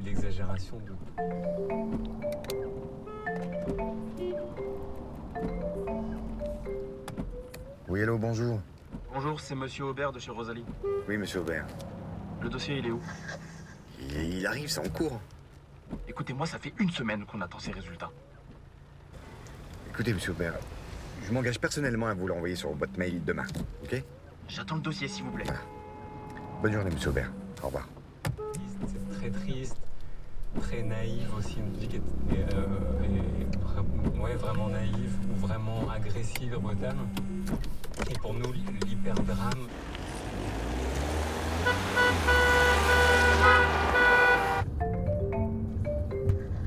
l'exagération de tout. Oui, allô, bonjour. Bonjour, c'est Monsieur Aubert de chez Rosalie. Oui, monsieur Aubert. Le dossier, il est où? Il arrive, c'est en cours. Écoutez-moi, ça fait 1 semaine qu'on attend ces résultats. Écoutez, monsieur Aubert, je m'engage personnellement à vous l'envoyer sur votre boîte mail demain, ok? J'attends le dossier, s'il vous plaît. Bonne journée, monsieur Aubert. Au revoir. C'est très triste, très naïf aussi, une musique vraiment naïve ou vraiment agressive et brutale. Et pour nous, l'hyperdrame.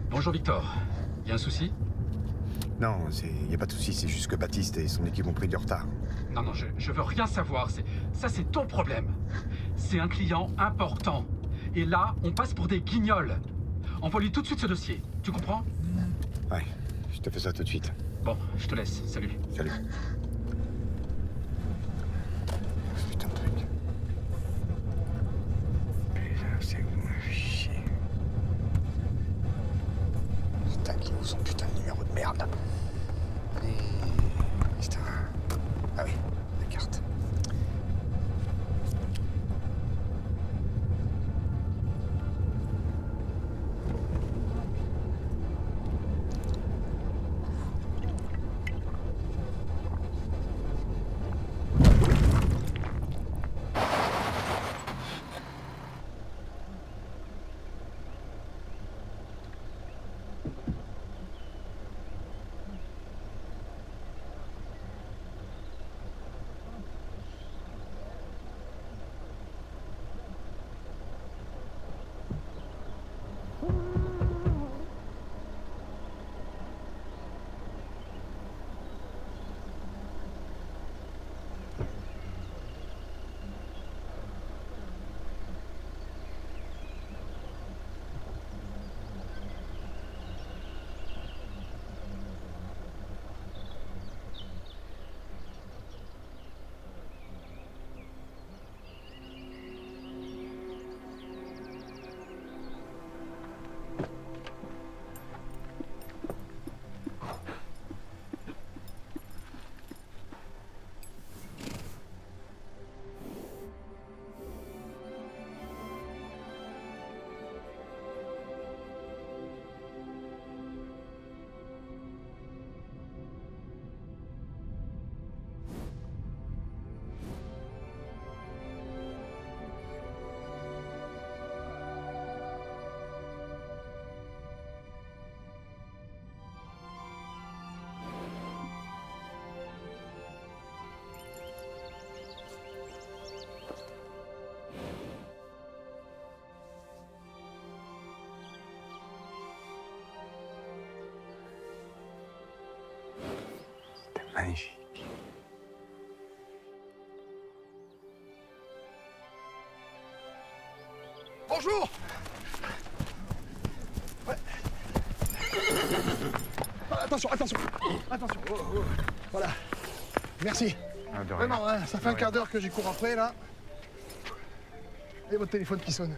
Bonjour Victor, y a un souci? Non, y a pas de souci, c'est juste que Baptiste et son équipe ont pris du retard. Non, je veux rien savoir, ça c'est ton problème. C'est un client important. Et là, on passe pour des guignols. Envoie-lui tout de suite ce dossier, tu comprends? Ouais, je te fais ça tout de suite. Bon, je te laisse, salut. Salut. Putain de truc. Putain, c'est où, chier. Putain, qui où son putain de numéro de merde? Allez. Putain. Ah oui, la carte. Magnifique. Bonjour. Ouais. Ah, attention. Voilà. Merci. Ah, de rien. Vraiment, hein, ça fait un quart d'heure que j'y cours après, là. Et votre téléphone qui sonne.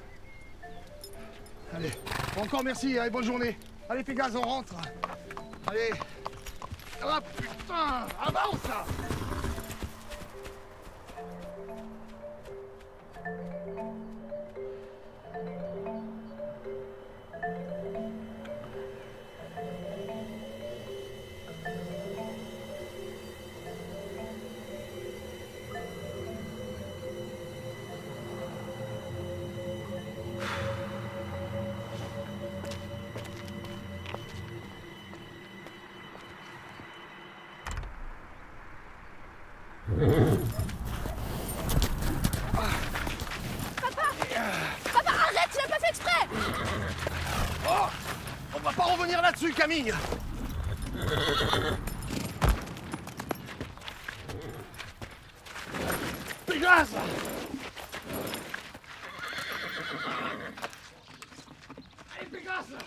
Allez. Bon, encore merci, allez, bonne journée. Allez, Pégase, on rentre. Allez. Ah, putain. Avance, là. Papa, arrête, tu l'as pas fait exprès! Oh, on va pas revenir là-dessus, Camille. Pégase! Allez, Pégase!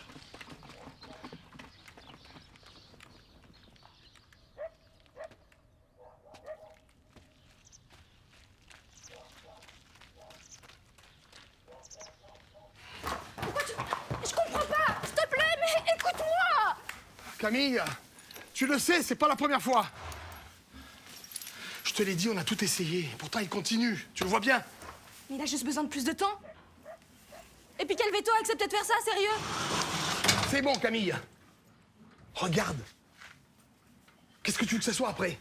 Pourquoi tu Camille, tu le sais, c'est pas la première fois. Je te l'ai dit, on a tout essayé. Pourtant, il continue. Tu le vois bien. Mais il a juste besoin de plus de temps. Et puis quel veto a accepté de faire ça, sérieux? C'est bon, Camille. Regarde. Qu'est-ce que tu veux que ce soit après?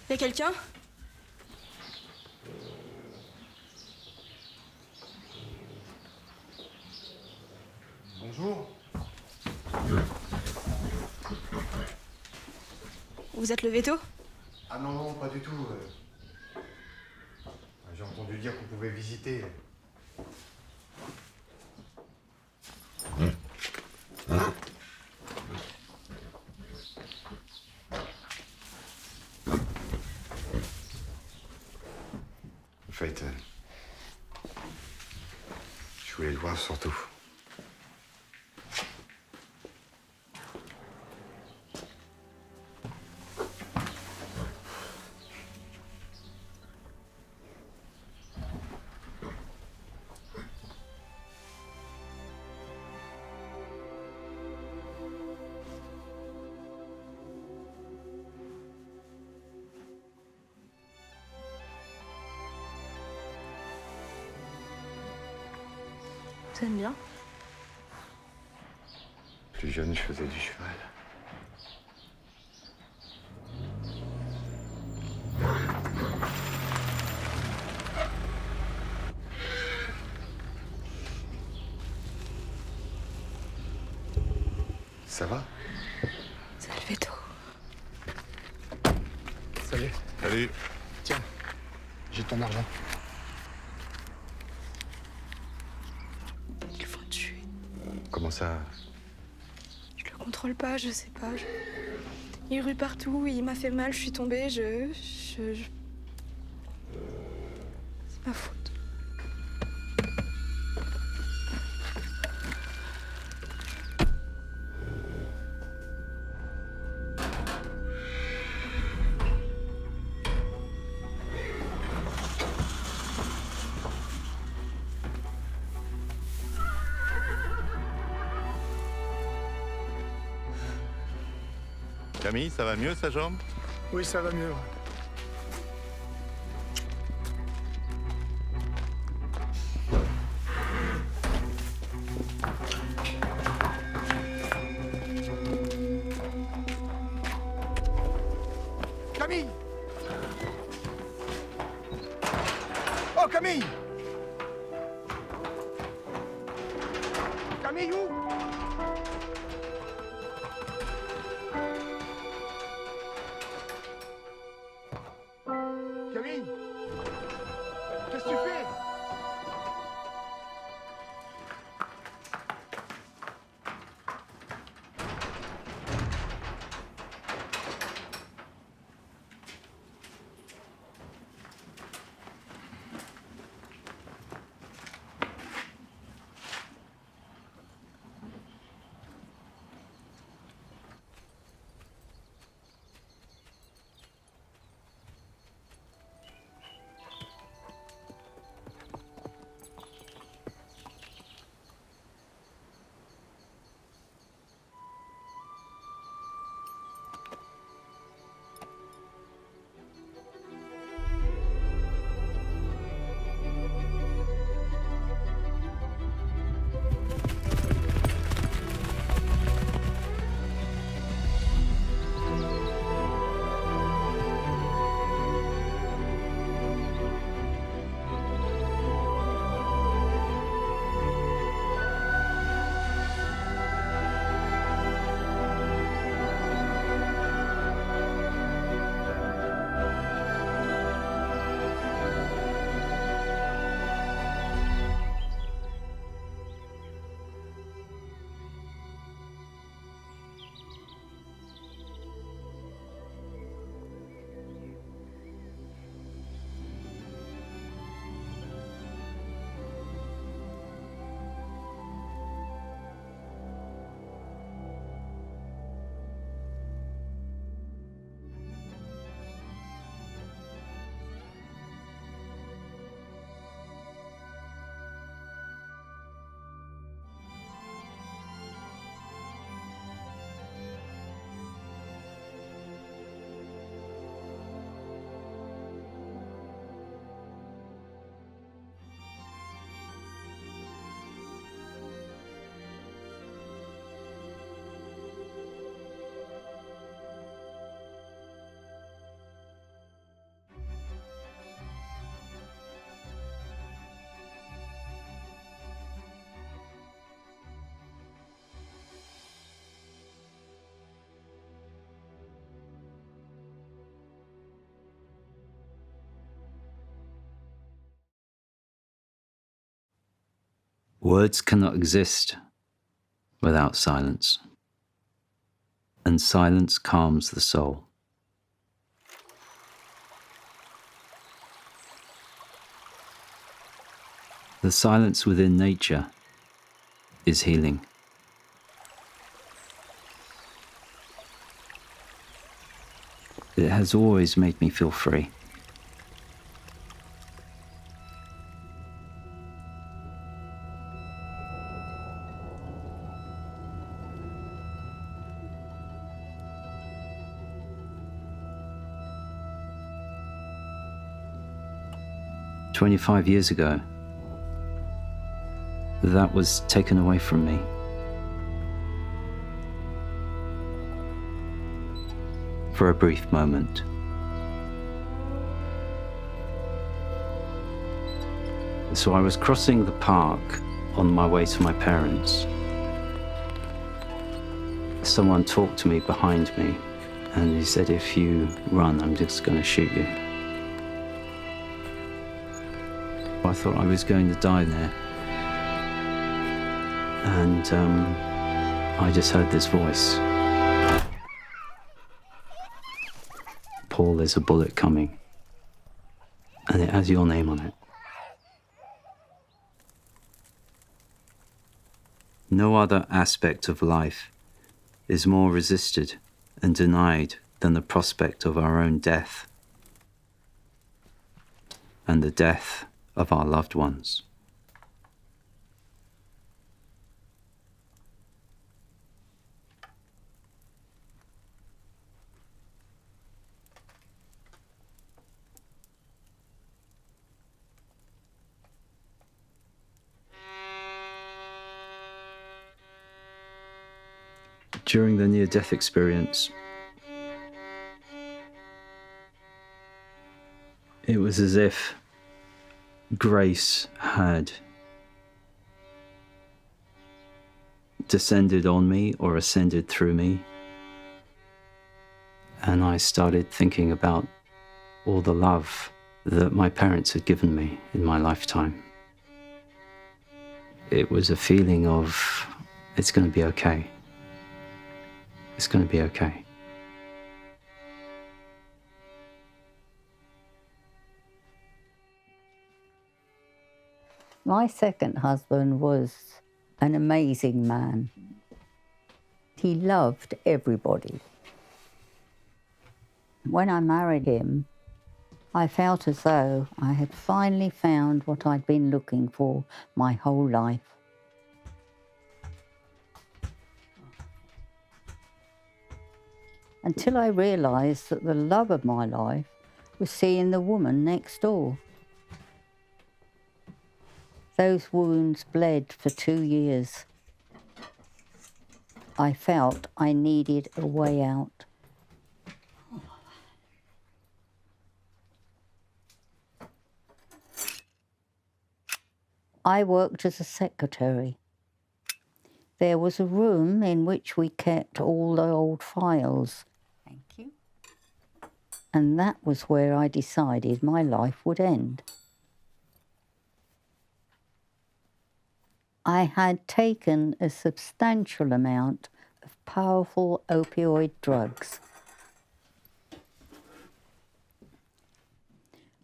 Y'a quelqu'un? Bonjour. Vous êtes le veto? Ah non, non, pas du tout. J'ai entendu dire qu'on pouvait visiter. En fait, je voulais le voir surtout. Vous aimez bien? Plus jeune, je faisais du cheval. Ça va? C'est le veto. Salut. Salut. Tiens, j'ai ton argent. Ils vont tuer. Comment ça? Je le contrôle pas, je sais pas. Il rue partout, il m'a fait mal, je suis tombée, C'est ma faute. Camille, ça va mieux sa jambe? Oui, ça va mieux. Camille! Oh, Camille! Camille, où? Camille! Qu'est-ce que tu fais? Words cannot exist without silence, and silence calms the soul. The silence within nature is healing. It has always made me feel free. "25 years ago, that was taken away from me. For a brief moment. So I was crossing the park on my way to my parents. Someone talked to me behind me, and he said, "If you run, I'm just going to shoot you." I thought I was going to die there. And I just heard this voice. "Paul, there's a bullet coming. And it has your name on it." No other aspect of life is more resisted and denied than the prospect of our own death and the death of our loved ones. During the near-death experience, it was as if grace had descended on me or ascended through me, and I started thinking about all the love that my parents had given me in my lifetime. It was a feeling of, it's going to be okay. It's going to be okay. My second husband was an amazing man. He loved everybody. When I married him, I felt as though I had finally found what I'd been looking for my whole life. Until I realised that the love of my life was seeing the woman next door. Those wounds bled for 2 years. I felt I needed a way out. I worked as a secretary. There was a room in which we kept all the old files. Thank you. And that was where I decided my life would end. I had taken a substantial amount of powerful opioid drugs.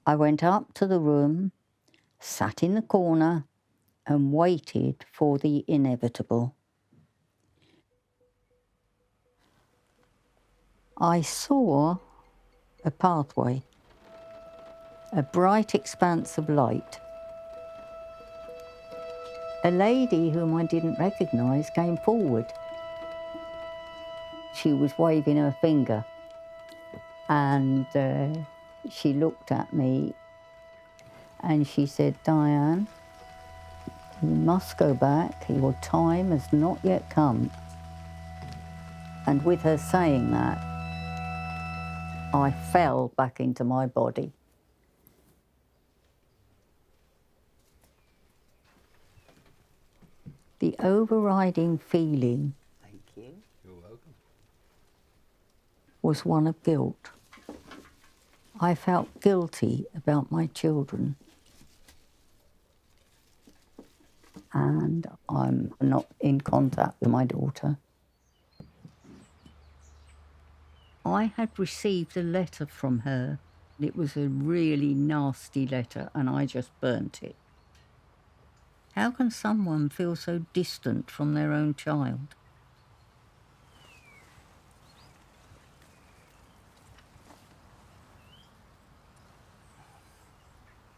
I went up to the room, sat in the corner, and waited for the inevitable. I saw a pathway, a bright expanse of light. A lady whom I didn't recognise came forward. She was waving her finger, and she looked at me and she said, "Diane, you must go back. Your time has not yet come." And with her saying that, I fell back into my body. The overriding feeling, thank you, you're welcome, was one of guilt. I felt guilty about my children. And and I'm not in contact with my daughter. I had received a letter from her. It was a really nasty letter, and I just burnt it. How can someone feel so distant from their own child?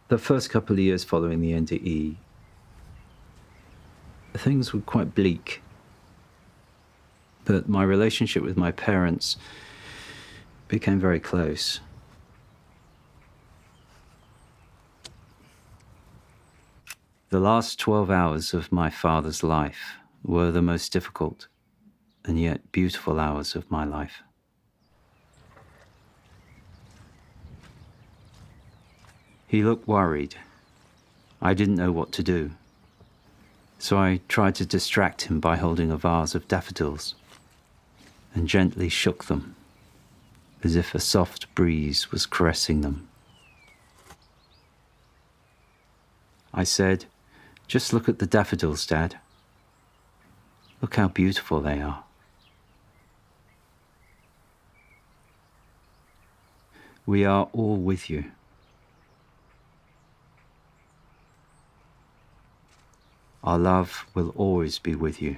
The first couple of years following the NDE, things were quite bleak. But my relationship with my parents became very close. The last 12 hours of my father's life were the most difficult and yet beautiful hours of my life. He looked worried. I didn't know what to do. So I tried to distract him by holding a vase of daffodils and gently shook them as if a soft breeze was caressing them. I said, "Just look at the daffodils, Dad. Look how beautiful they are." We are all with you. Our love will always be with you.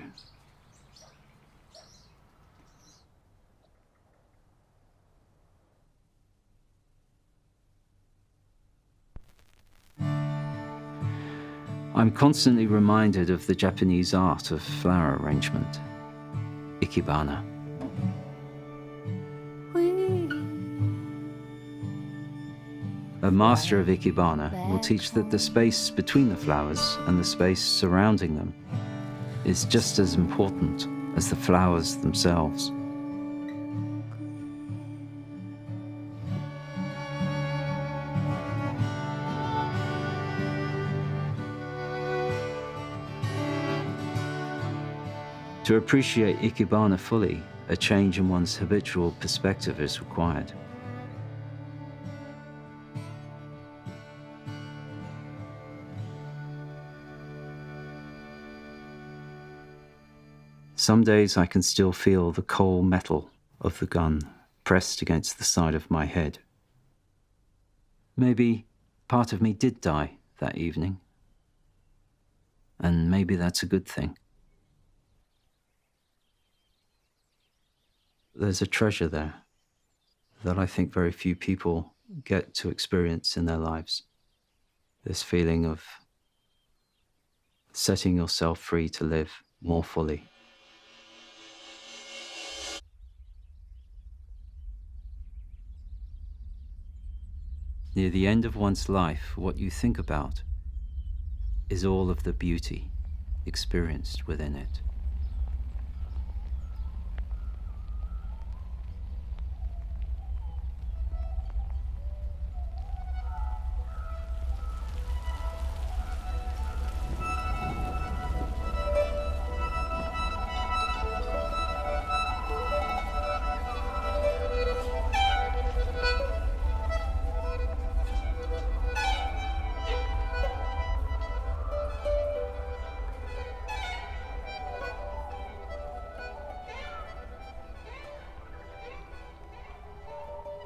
I'm constantly reminded of the Japanese art of flower arrangement, ikebana. A master of ikebana will teach that the space between the flowers and the space surrounding them is just as important as the flowers themselves. To appreciate ikebana fully, a change in one's habitual perspective is required. Some days I can still feel the cold metal of the gun pressed against the side of my head. Maybe part of me did die that evening, and maybe that's a good thing. There's a treasure there that I think very few people get to experience in their lives. This feeling of setting yourself free to live more fully. Near the end of one's life, what you think about is all of the beauty experienced within it.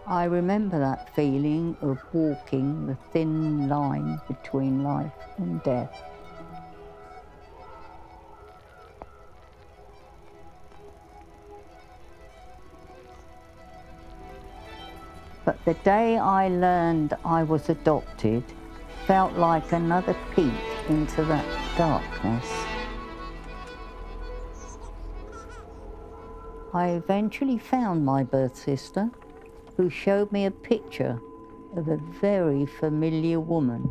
I remember that feeling of walking the thin line between life and death. But the day I learned I was adopted felt like another peek into that darkness. I eventually found my birth sister, who showed me a picture of a very familiar woman.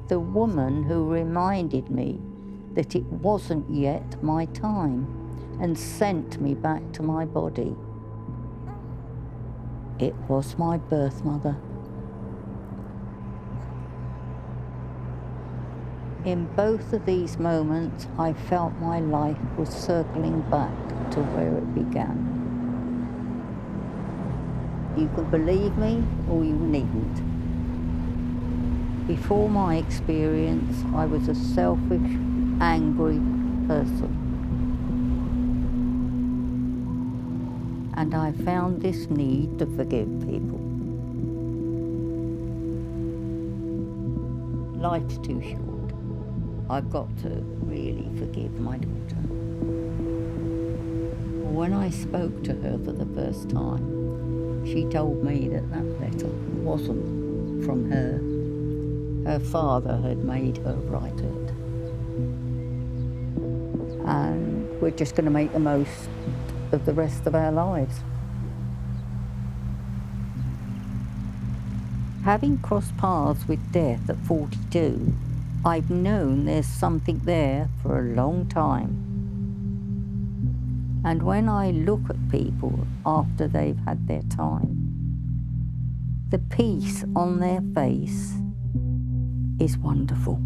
The woman who reminded me that it wasn't yet my time and sent me back to my body. It was my birth mother. In both of these moments, I felt my life was circling back to where it began. You can believe me or you needn't. Before my experience, I was a selfish, angry person. And I found this need to forgive people. Life's too short. I've got to really forgive my daughter. When I spoke to her for the first time, she told me that letter wasn't from her. Her father had made her write it. And we're just going to make the most of the rest of our lives. Having crossed paths with death at 42, I've known there's something there for a long time. And when I look at people after they've had their time, the peace on their face is wonderful.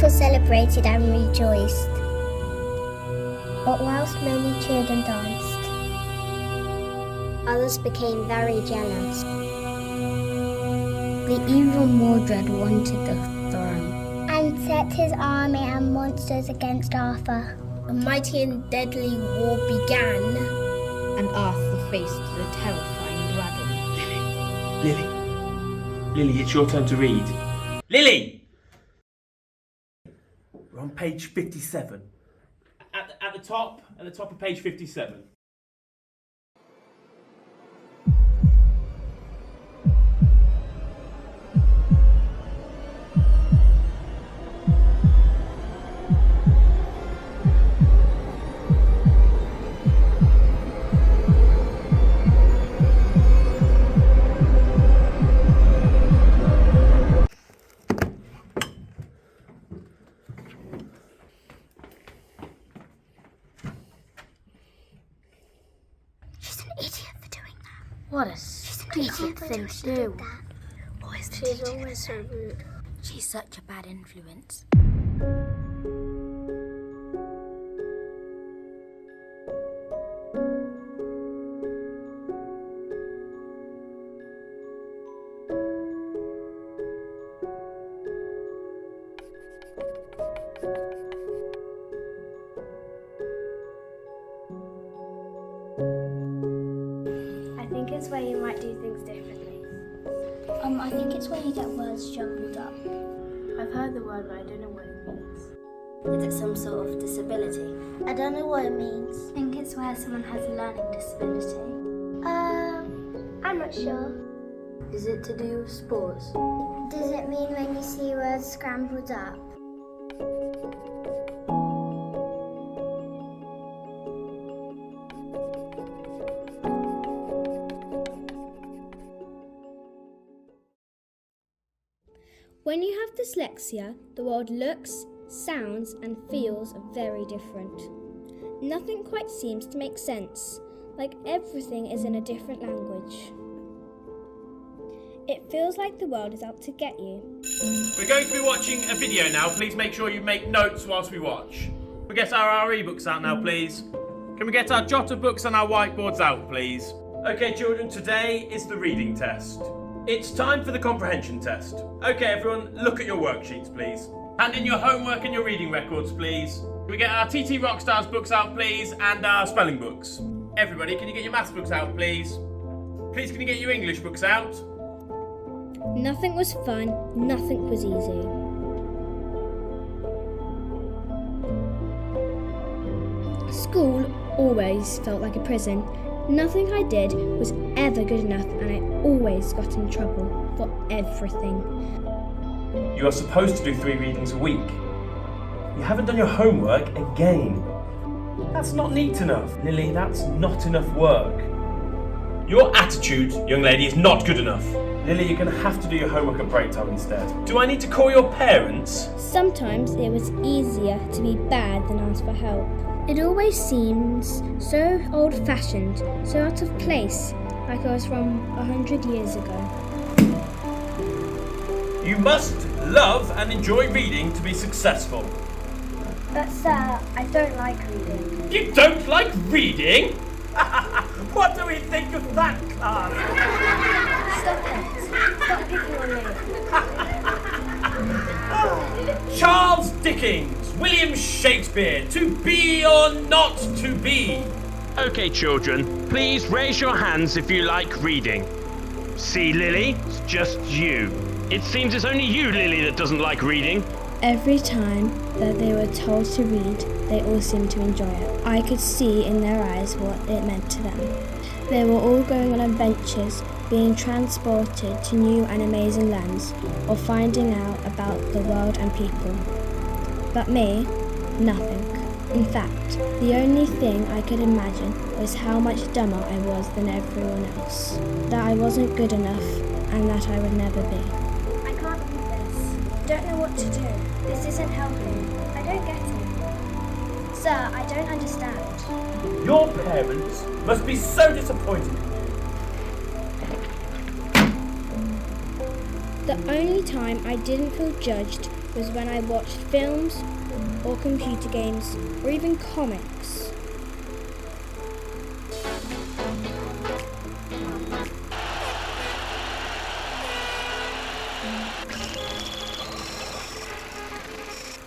Celebrated and rejoiced. But whilst many cheered and danced, others became very jealous. The evil Mordred wanted the throne and set his army and monsters against Arthur. A mighty and deadly war began, and Arthur faced the terrifying dragon. Lily, it's your turn to read. Lily! We're on page 57. At the top of page 57. What a stupid thing to do. She's always so rude. She's such a bad influence. It's where you might do things differently. I think it's where you get words jumbled up. I've heard the word, but I don't know what it means. Is it some sort of disability? I don't know what it means. I think it's where someone has a learning disability. I'm not sure. Is it to do with sports? Does it mean when you see words scrambled up? When you have dyslexia, the world looks, sounds, and feels very different. Nothing quite seems to make sense, like everything is in a different language. It feels like the world is out to get you. We're going to be watching a video now. Please make sure you make notes whilst we watch. We get our e-books out now, please. Can we get our jotter books and our whiteboards out, please? Okay, children, today is the reading test. It's time for the comprehension test. Okay, everyone, look at your worksheets, please. Hand in your homework and your reading records, please. Can we get our TT Rockstars books out, please, and our spelling books? Everybody, can you get your maths books out, please? Please, can you get your English books out? Nothing was fun, nothing was easy. School always felt like a prison. Nothing I did was ever good enough, and I always got in trouble for everything. You are supposed to do 3 readings a week. You haven't done your homework again. That's not neat enough. Lily, that's not enough work. Your attitude, young lady, is not good enough. Lily, you're going to have to do your homework at break time instead. Do I need to call your parents? Sometimes it was easier to be bad than ask for help. It always seems so old-fashioned, so out of place, like I was from 100 years ago. You must love and enjoy reading to be successful. But sir, I don't like reading. You don't like reading? What do we think of that class? Stop it. Stop picking on me. Charles Dickens, William Shakespeare, to be or not to be? Okay, children, please raise your hands if you like reading. See, Lily, it's just you. It seems it's only you, Lily, that doesn't like reading. Every time that they were told to read, they all seemed to enjoy it. I could see in their eyes what it meant to them. They were all going on adventures, being transported to new and amazing lands, or finding out about the world and people. But me, nothing. In fact, the only thing I could imagine was how much dumber I was than everyone else. That I wasn't good enough, and that I would never be. I can't read this. Don't know what to do. This isn't helping. I don't get it. Sir, I don't understand. Your parents must be so disappointed. The only time I didn't feel judged was when I watched films or computer games or even comics.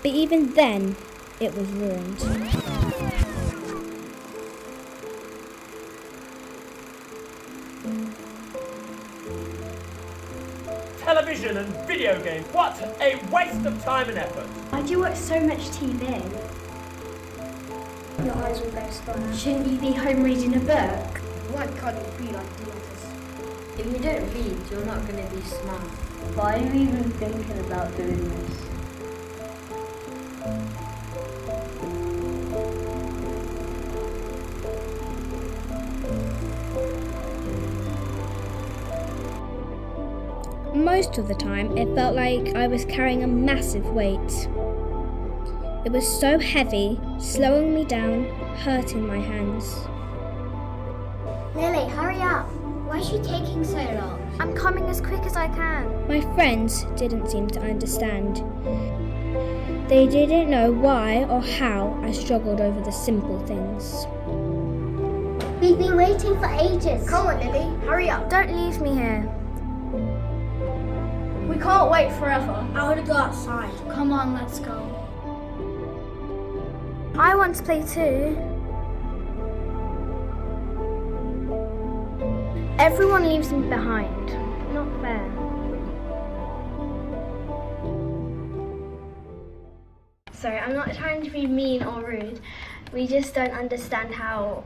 But even then, it was ruined. Television and video games, what a waste of time and effort. Why do you watch so much TV? Your eyes will go stronger. Shouldn't you be home reading a book? Why can't you be like this? If you don't read, you're not going to be smart. Why are you even thinking about doing this? Most of the time, it felt like I was carrying a massive weight. It was so heavy, slowing me down, hurting my hands. Lily, hurry up. Why is she taking so long? I'm coming as quick as I can. My friends didn't seem to understand. They didn't know why or how I struggled over the simple things. We've been waiting for ages. Come on, Lily, hurry up. Don't leave me here. We can't wait forever. I want to go outside. Come on, let's go. I want to play too. Everyone leaves me behind. Not fair. Sorry, I'm not trying to be mean or rude. We just don't understand how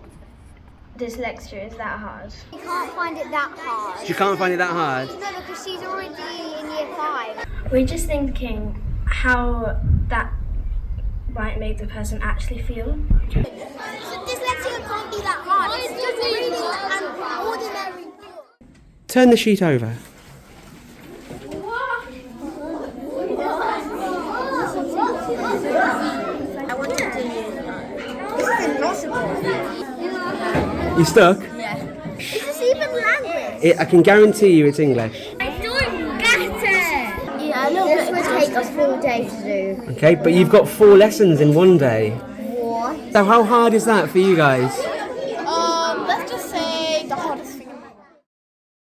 dyslexia is that hard. You can't find it that hard. You can't find it that hard? No, because she's already in year 5. We're just thinking how that might make the person actually feel. So dyslexia can't be that hard. It's just reading and ordinary. Turn the sheet over. I want to do this is impossible. You stuck? Yeah. Is this even language? I can guarantee you it's English. I don't get it. Yeah, this would take a full day to do. Okay, but you've got 4 lessons in one day. What? So how hard is that for you guys? Let's just say the hardest thing.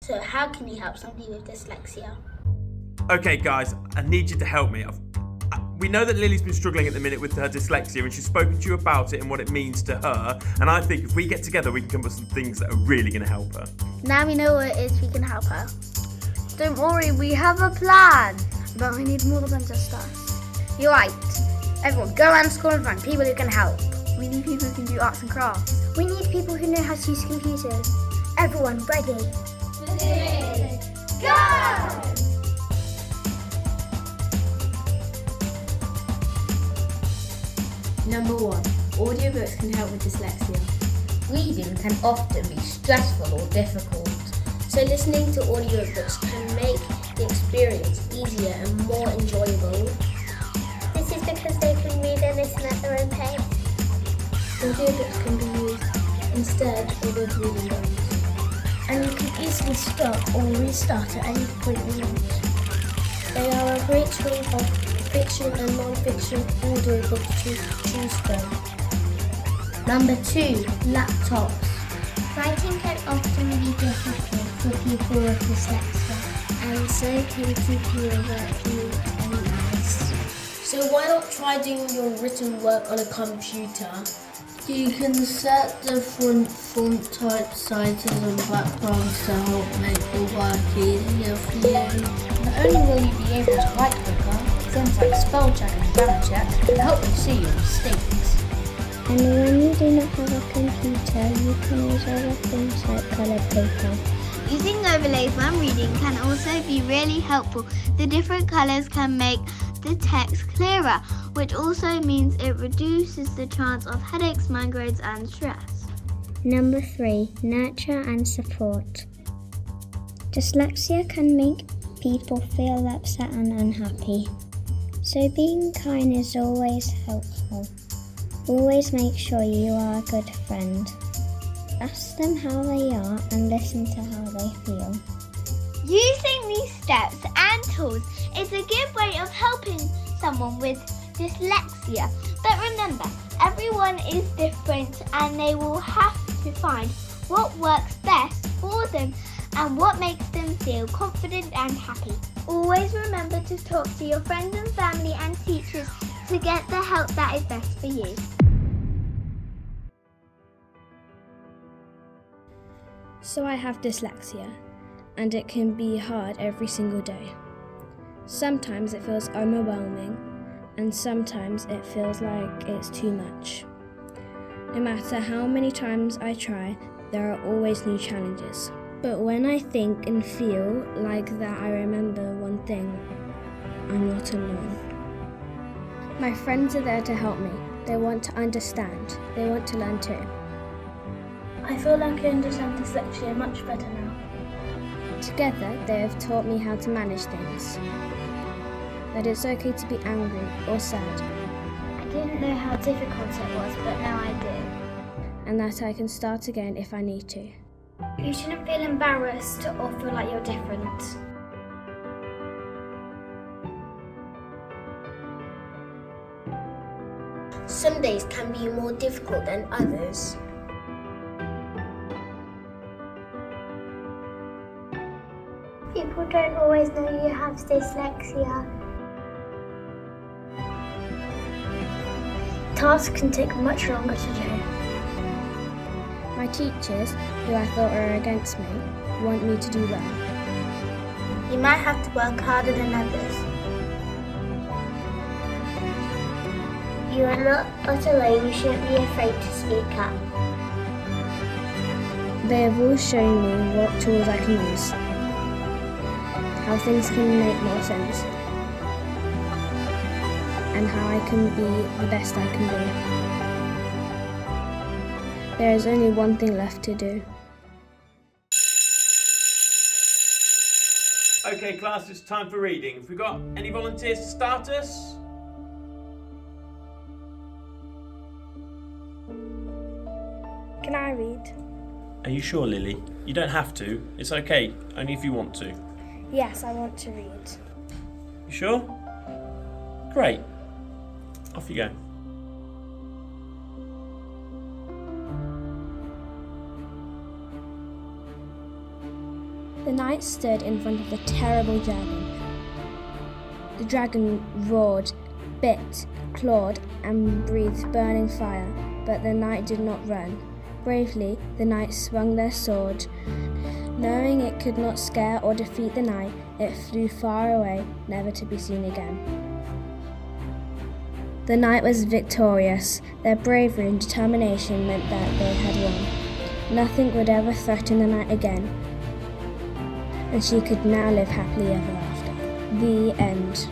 So how can you help somebody with dyslexia? Okay, guys, I need you to help me. We know that Lily's been struggling at the minute with her dyslexia and she's spoken to you about it and what it means to her. And I think if we get together, we can come up with some things that are really going to help her. Now we know what it is, we can help her. Don't worry, we have a plan. But we need more than just us. You're right. Everyone, go around school and find people who can help. We need people who can do arts and crafts. We need people who know how to use computers. Everyone ready? 3, go! Number 1. Audiobooks can help with dyslexia. Reading can often be stressful or difficult. So listening to audiobooks can make the experience easier and more enjoyable. This is because they can read and listen at their own pace. Audiobooks can be used instead of with reading books. And you can easily stop or restart at any point you want. They are a great choice of fiction and non-fiction audiobooks to choose from. Number 2. Laptops. Writing can often be difficult for people with dyslexia, and so can people working on maths. So why not try doing your written work on a computer? You can set different font type sizes and backgrounds to help make the work easier for you. Not only will you be able to write quicker, things like spell check and grammar check can help you see your mistakes. And when you do not have a computer, you can use other things like coloured paper. Using overlays when reading can also be really helpful. The different colours can make the text clearer, which also means it reduces the chance of headaches, migraines and stress. Number 3. Nurture and support. Dyslexia can make people feel upset and unhappy. So being kind is always helpful. Always make sure you are a good friend. Ask them how they are and listen to how they feel. Using these steps and tools is a good way of helping someone with dyslexia. But remember, everyone is different and they will have to find what works best for them and what makes them feel confident and happy. Always remember to talk to your friends and family and teachers to get the help that is best for you. So I have dyslexia, and it can be hard every single day. Sometimes it feels overwhelming, and sometimes it feels like it's too much. No matter how many times I try, there are always new challenges. But when I think and feel like that, I remember one thing: I'm not alone. My friends are there to help me. They want to understand. They want to learn too. I feel like I understand dyslexia much better now. Together, they have taught me how to manage things. That it's okay to be angry or sad. I didn't know how difficult it was, but now I do. And that I can start again if I need to. You shouldn't feel embarrassed or feel like you're different. Some days can be more difficult than others. People don't always know you have dyslexia. Tasks can take much longer to do. My teachers, who I thought were against me, want me to do well. You might have to work harder than others. You are not alone, you shouldn't be afraid to speak up. They have all shown me what tools I can use, how things can make more sense, and how I can be the best I can be. There is only one thing left to do. Okay, class, it's time for reading. Have we got any volunteers to start us? Can I read? Are you sure, Lily? You don't have to. It's okay, only if you want to. Yes, I want to read. You sure? Great. Off you go. The knight stood in front of the terrible dragon. The dragon roared, bit, clawed, and breathed burning fire, but the knight did not run. Bravely, the knights swung their sword. Knowing it could not scare or defeat the knight, it flew far away, never to be seen again. The knight was victorious. Their bravery and determination meant that they had won. Nothing would ever threaten the knight again, and she could now live happily ever after. The end.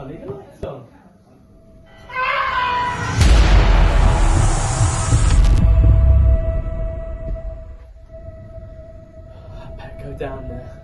leave the lights on. I better go down there.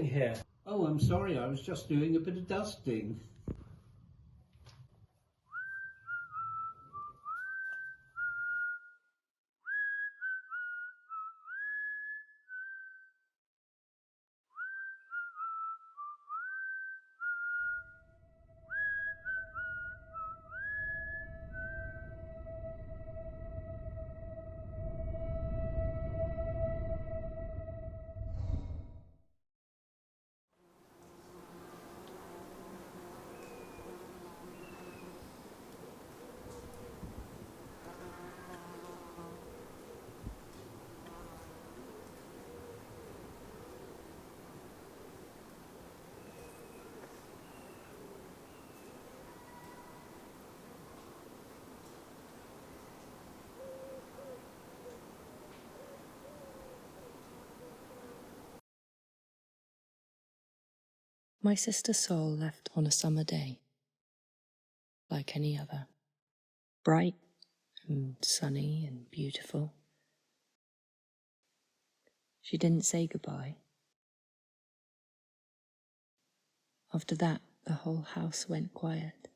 Here. Oh, I'm sorry, I was just doing a bit of dusting. My sister Sol left on a summer day, like any other, bright and sunny and beautiful. She didn't say goodbye. After that, the whole house went quiet,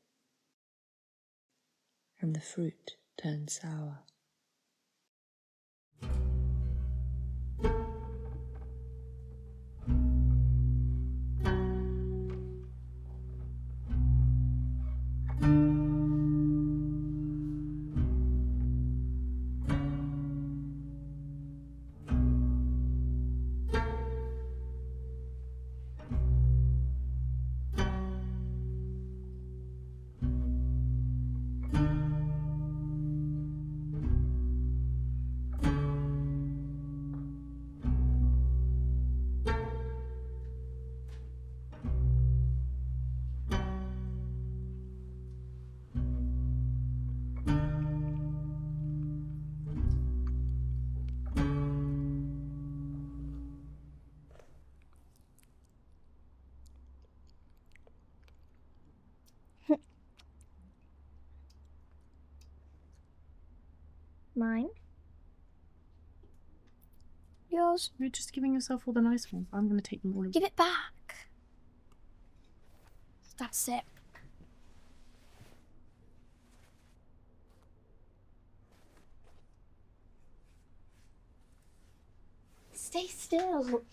and the fruit turned sour. Mine? Yours? You're just giving yourself all the nice ones. I'm going to take them all. Give it back. That's it. Stay still.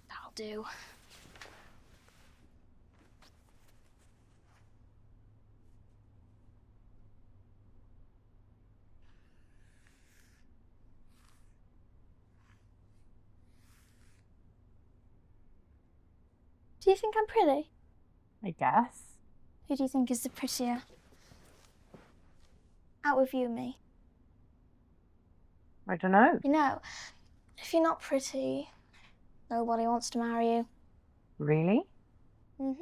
That'll do. Do you think I'm pretty? I guess. Who do you think is the prettier? Out with you and me. I don't know. You know, if you're not pretty, nobody wants to marry you. Really? Are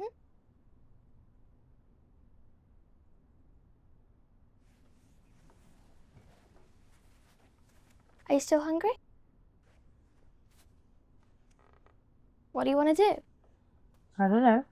you still hungry? What do you want to do? I don't know.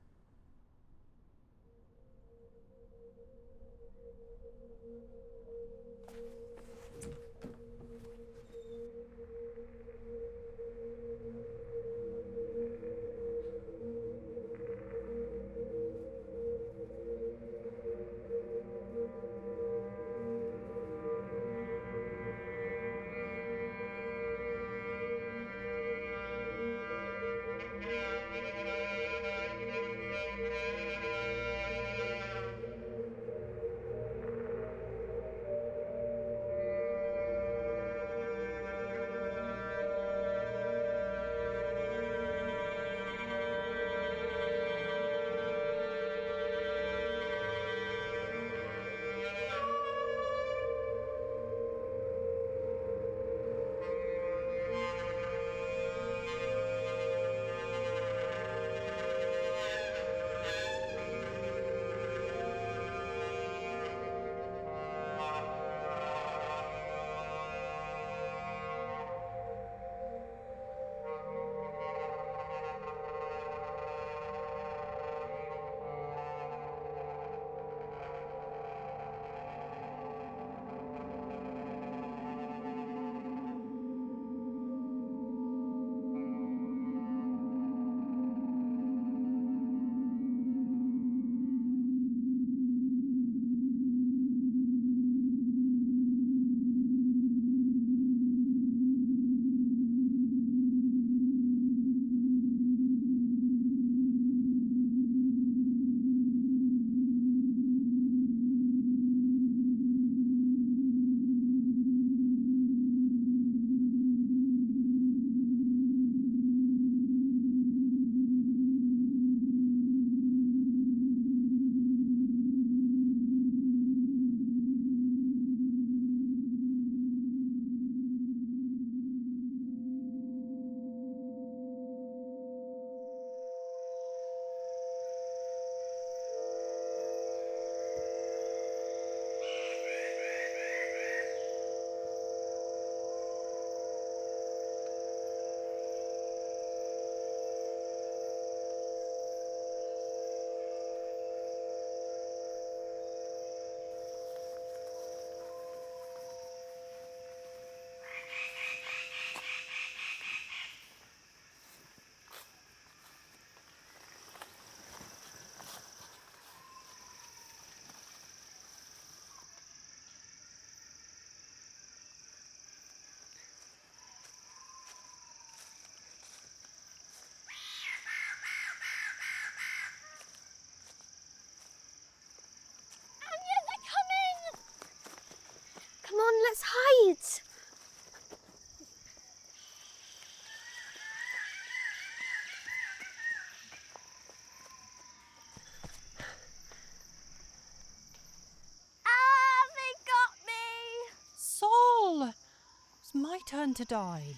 turn to die.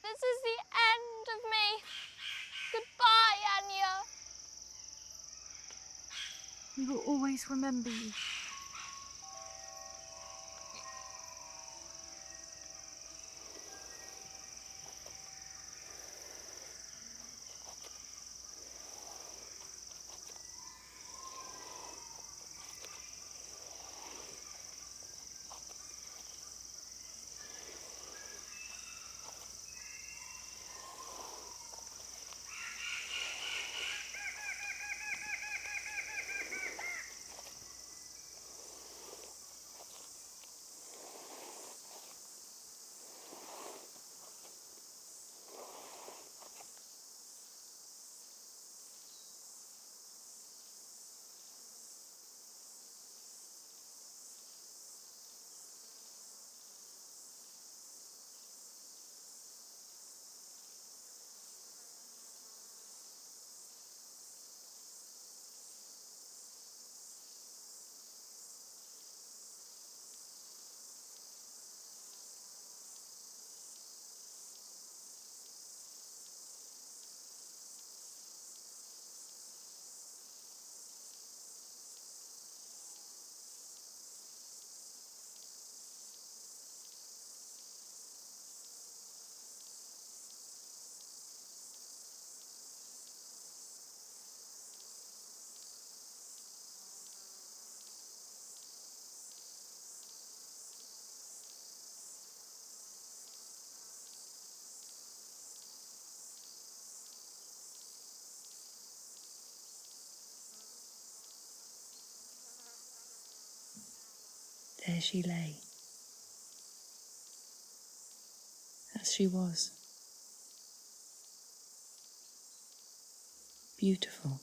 This is the end of me. Goodbye, Anya. We will always remember you. There she lay, as she was, beautiful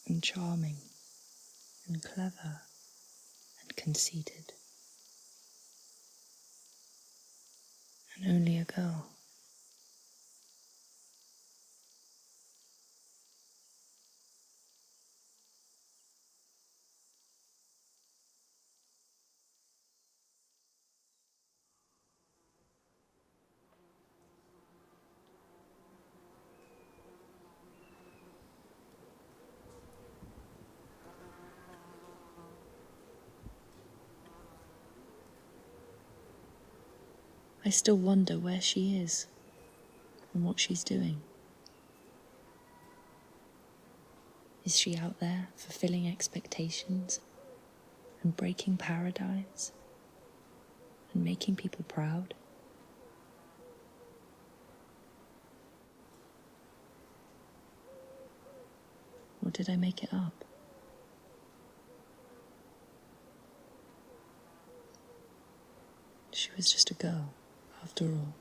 and charming and clever and conceited, and only a girl. I still wonder where she is and what she's doing. Is she out there fulfilling expectations and breaking paradigms and making people proud? Or did I make it up? She was just a girl, after all.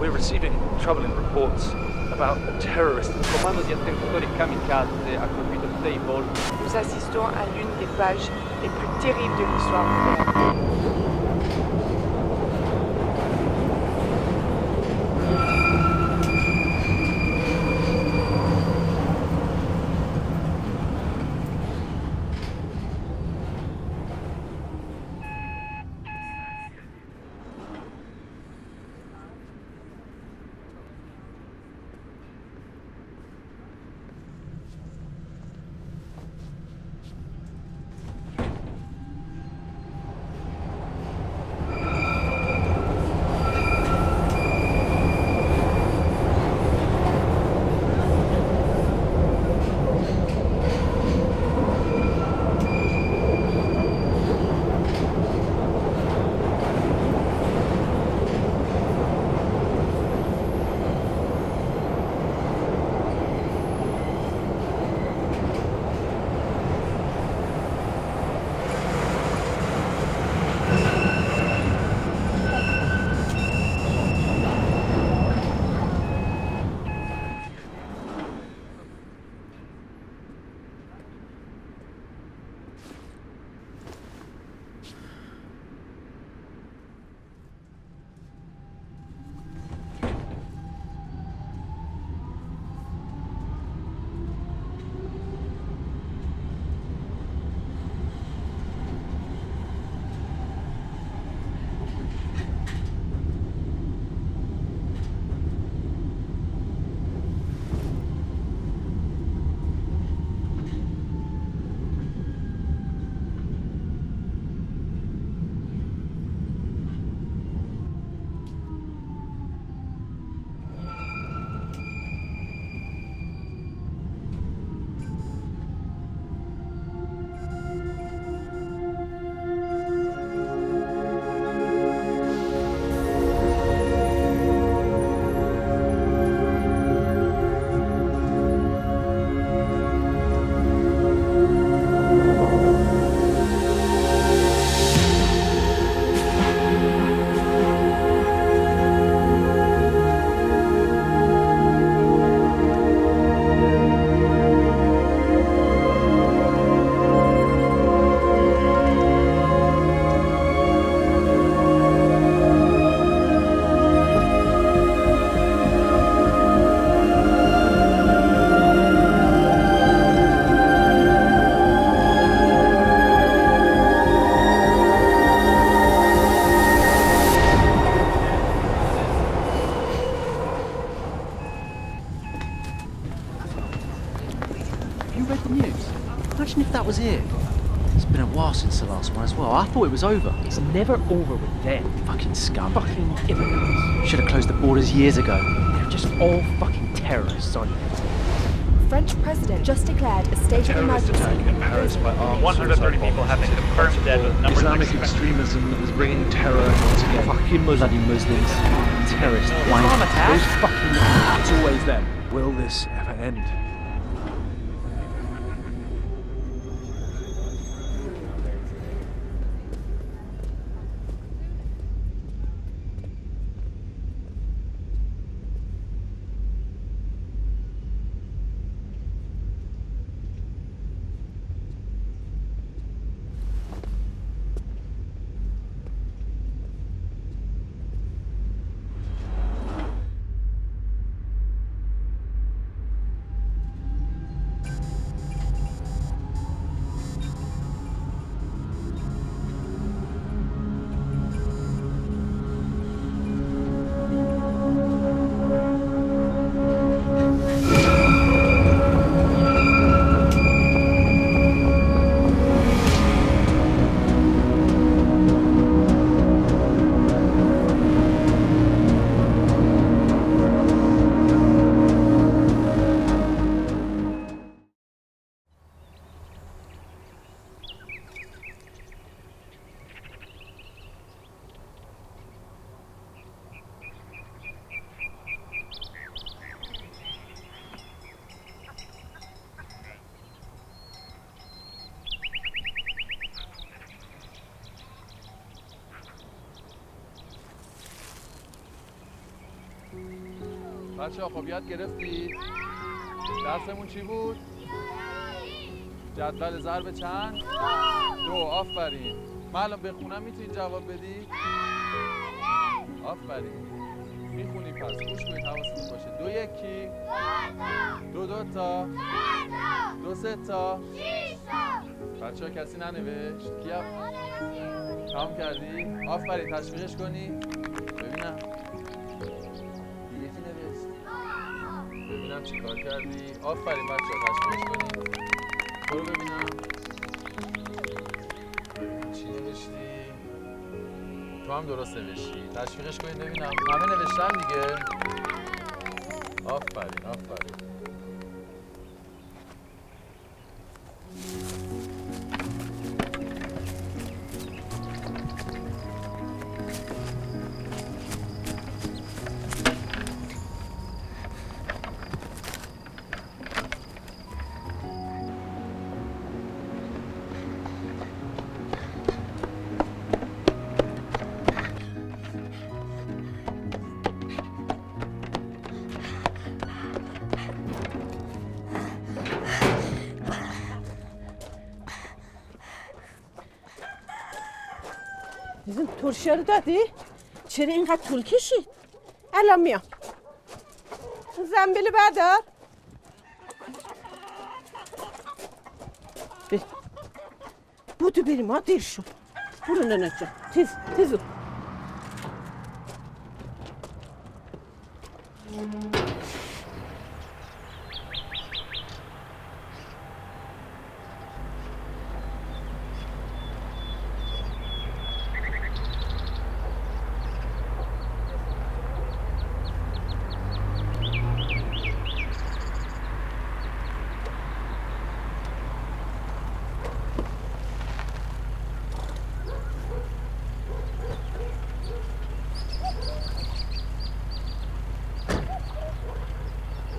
We're receiving troubling reports about a terrorist. Le comando di attentatori kamikaze ha colpito 6 voli. Nous assistons à l'une des pages les plus terribles de l'histoire moderne. news. Imagine if that was it. It's been a while since the last one as well. I thought it was over. It's never over with them. Fucking scum. Fucking immigrants. Should have closed the borders years ago. They're just all fucking terrorists, aren't they? French president just declared a state of emergency. Attack in Paris by armed 130 people have been confirmed dead with numbers Islamic extremism that was bringing terror altogether. Fucking bloody Muslims. Terrorists. Bomb attack? Those fucking... It's always them. Will this ever end? بچه‌ها خب یاد گرفتید؟ درسمون چی بود؟ جدول ضرب چند؟ 2. آفرین. من الان بخونم میتونید جواب بدی؟ آفرین. میخونی پس گوش کنید حواستون باشه. 2 1 2 2 تا 2 3 تا 6 تا. بچه‌ها کسی ننوشت؟ کیا؟ تمام کردی؟ آفرین تشویقش کنی؟ ببینم. ببینم چی کار کردی؟ آفرین بچه‌ها تشویقش کنی. برو ببینم چی نوشتی؟ تو هم درست نوشتی. تشویقش کنید ببینم. همه نوشتن دیگه. آفرین آفرین. bizim turşuları دادی؟ چرا اینقدر طول کشید؟ الان میام. زنبیل بردار. بودو بریم ها دیر شد. برو ننه جان. تیزو.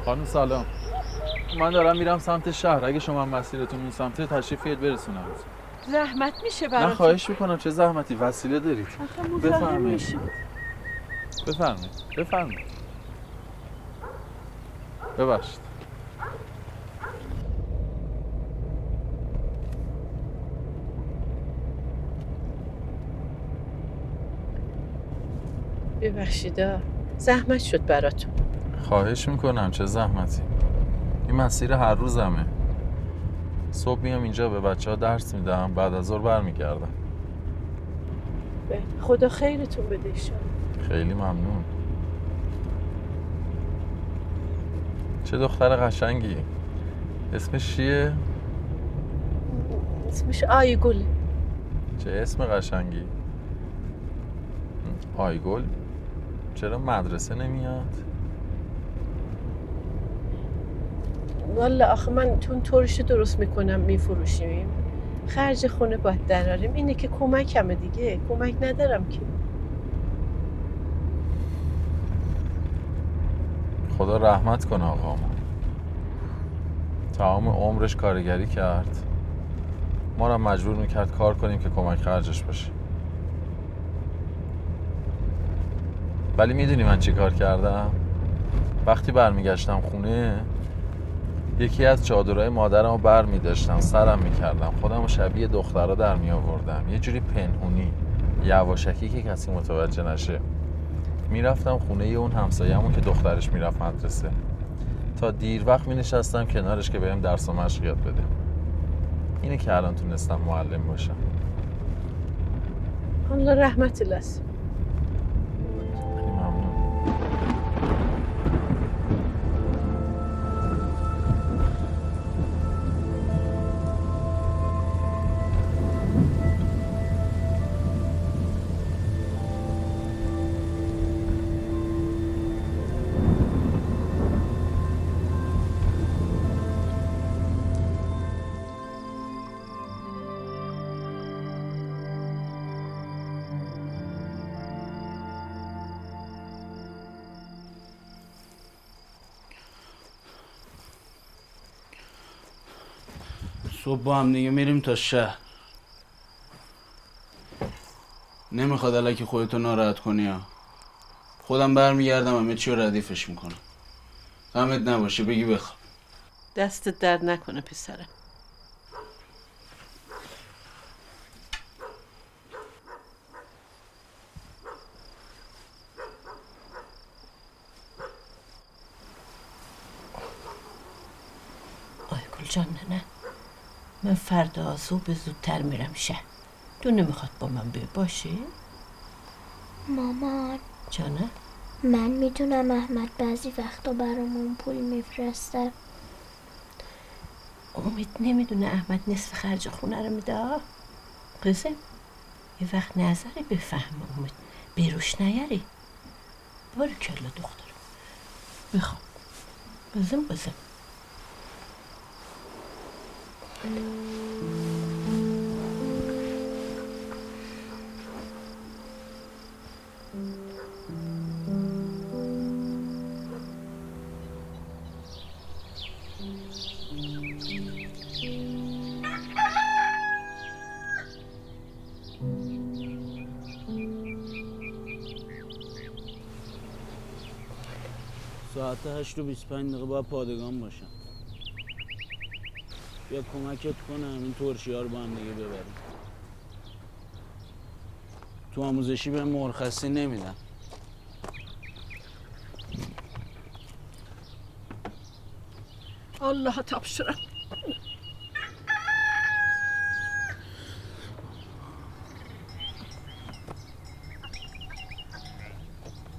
خانم سلام. من دارم میرم سمت شهر. اگه شما مسیرتون اون سمته تشریف بیارید برسونم. زحمت میشه براتون. نه خواهش میکنم چه زحمتی وسیله دارید. بفرمایید. بفرمایید. ببخشید. ببخشید زحمت شد براتون. خواهش میکنم چه زحمتی. این مسیر هر روزمه. صبح میام اینجا به بچه‌ها درس میدم، بعد از ظهر برمیگردم. خدا خیرتون بده ایشان. خیلی ممنون. چه دختر قشنگی. اسمش چیه؟ اسمش آیگله. چه اسم قشنگی. آیگل چرا مدرسه نمیاد؟ والا آخه من چون ترش درست میکنم میفروشیم، خرج خونه باید دراریم. اینه که کمکمه دیگه، کمک ندارم که. خدا رحمت کنه آقامو. تمام عمرش کارگری کرد، ما رو مجبور میکرد کار کنیم که کمک خرجش بشه. ولی میدونی من چی کار کردم؟ وقتی برمیگشتم خونه یکی از چادرهای مادرم رو بر میداشتم، سرم میکردم، خودم رو شبیه دخترها در می آوردم، یه جوری پنهونی، یواشکی که کسی متوجه نشه. میرفتم خونه اون همسایه‌مون که دخترش میرفت مدرسه، تا دیر وقت مینشستم کنارش که بهم درس و مشق یاد بده. اینه که الان تونستم معلم باشم. الله رحمت لس. صبح با هم دیگه میریم تا شهر. نمیخواد الکی خودتو ناراحت کنی ها. خودم برمیگردم همه چی رو ردیفش میکنم. غمت نباشه، بگی بخواب. دستت درد نکنه پسرم. آیگل جان نه، من فردا صبح زودتر میرم شهر. تو نمیخواد با من بیای باشی؟ مامان جانه؟ من میدونم احمد بعضی وقتا برامون پول میفرسته. امید نمیدونه احمد نصف خرج خونه رو میده. قزم یه وقت نظری بفهم امید، بیروش نیاری. باریکلا دخترم، بخواب. قزم ساعت 8:25 باید پادگان باشم. بیا کمکت کنم این ترشی‌ها رو با هم دیگه ببریم. تو آموزشی به مرخصی نمیدن. الله تبشرم.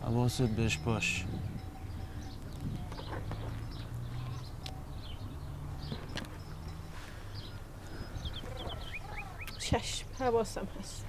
حواست بهش باش. چشم، حواسم هست.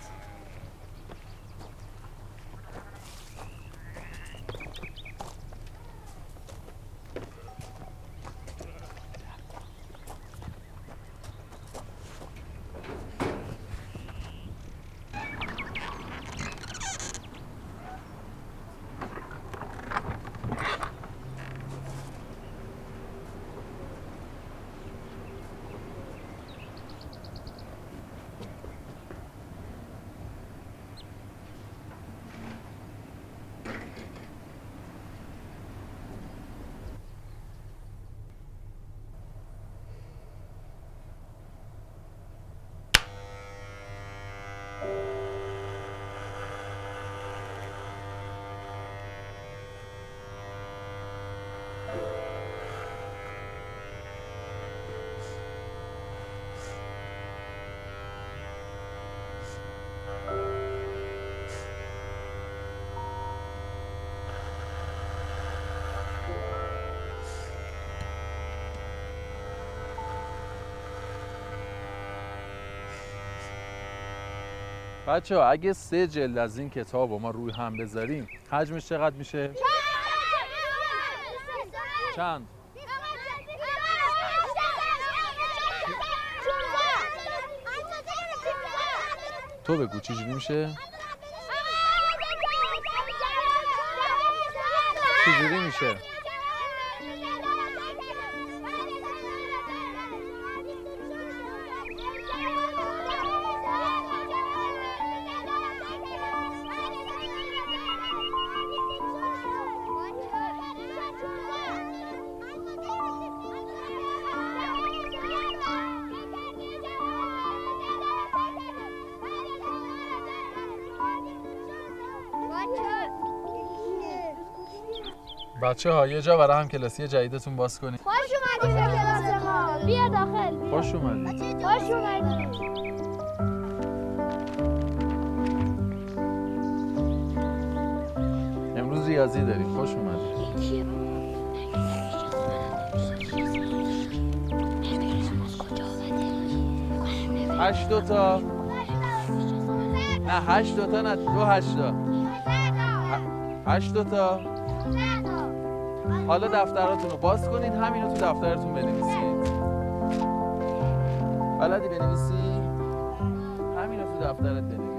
بچه ها اگه 3 جلد از این کتاب رو ما روی هم بذاریم حجمش چقدر میشه؟ چند؟ تو بگو چجوری میشه؟ چجوری میشه؟ بچه ها یه جا برای هم کلاسی جدیدتون باز کنید. خوش اومدید به کلاس ما. بیا داخل. خوش اومدید. خوش اومدید. امروز ریاضی داریم. خوش اومدید. 8 دوتا. نه 8 دوتا نه 2 8تا. 8 دوتا. حالا دفتراتون رو باز کنید همین رو تو دفترتون بنویسید. بلدی بنویسی؟ همین رو تو دفترت بنویس.